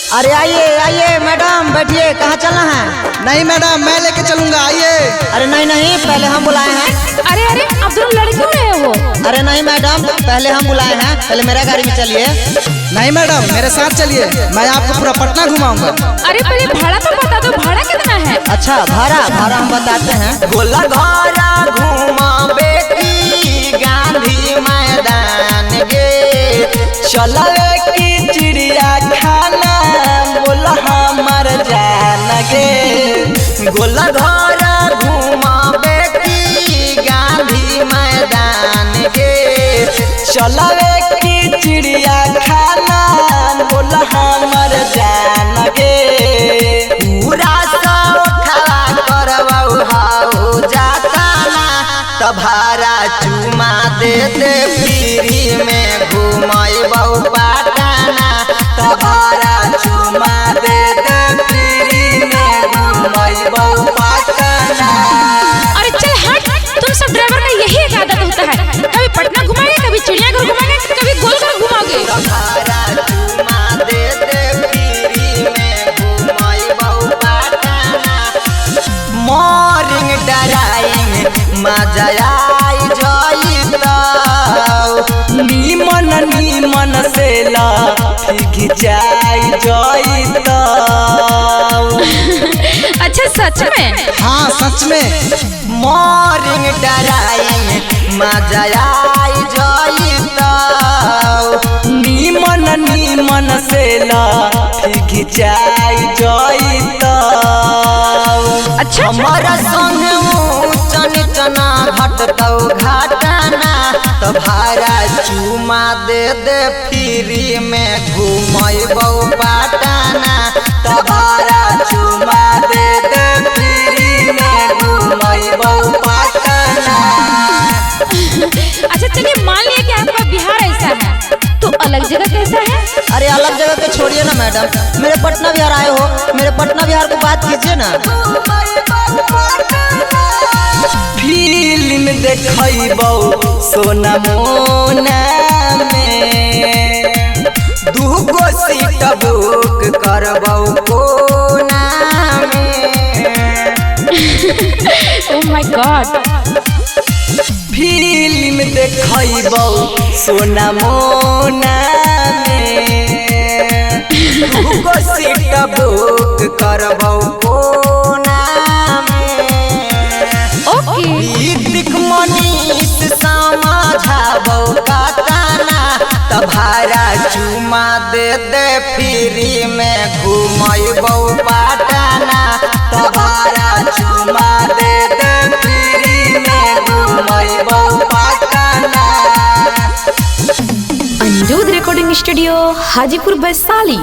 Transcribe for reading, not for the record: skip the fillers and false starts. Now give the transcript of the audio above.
अरे आइए आइए मैडम बैठिए, कहाँ चलना है? नहीं मैडम, मैं लेके चलूंगा, आइए। अरे नहीं नहीं, पहले हम बुलाए हैं। अरे अरे आप दोनों लड़ क्यों रहे हो? अरे नहीं मैडम, पहले हम बुलाए हैं, पहले मेरा गाड़ी में चलिए। नहीं मैडम, मेरे साथ चलिए, मैं आपको पूरा पटना घुमाऊंगा। अरे पहले भाड़ा तो बता दो, भाड़ा कितना है? अच्छा भाड़ा हम बताते हैं। गोला घोड़ा घूमा बेटी गांधी मैदान गे, चलवे की चिड़िया खाना बोला हमर जान गे। गोला घोड़ा घूमा बेटी गांधी मैदान गे, चलवे की चिड़िया खाना बोला हमर जान गे। पूरा खड़ा करबौ हाउ जाता ना, तभारा चुमा दे दे फ्री में घुमैबौ पटना, तभारा चुमा दे दे फ्री में घुमैबौ पटना। अरे चल हट, तुम सब ड्राइवर का यही एक आदत होता है, कभी पटना घुमाएंगे, कभी चिड़ियाघर घुमाएंगे, कभी गोलघर घुमाओगे। तभारा चुमा दे दे फ्री में घुमैबौ पटना। मॉर्निंग ड्राइविंग मजा आई जइतौ, नीमन नीमन से लाठी खिंचाई जइतौ। अच्छा सच में? हाँ सच में। मॉर्निंग ड्राइविंग मजा आई जइतौ, नीमन नीमन से लाठी खिंचाई जइतौ। अच्छा हमारा संग चना घटतौ घटना, तो भाड़ा चुमा दे दे फ्री में घुमैबौ पटना, तो भाड़ा चुमा दे दे फ्री में घुमैबौ पटना। अच्छा चलिए मान लिया कि आपका बिहार ऐसा है, तो अलग जगह कैसा है? अरे अलग जगह के छोड़िए ना मैडम, मेरे पटना बिहार आए हो, मेरे पटना बिहार को बात कीजिए ना। फिल्म देखैबौ सोना मोना में, दूगो सीट बुक करबौ कोना में। Oh my God. फिल्म देखैबौ सोना मोना में, दूगो सीट बुक करबौ कोना में। ओके ऋतिक मनीष समझाबौ कतना, तभारा चुमा दे दे फ्री में घुमैबौ पटना, तभारा चुमा दे दे फ्री में घुमैबौ पटना। Anirudh recording studio Hajipur Vaishali.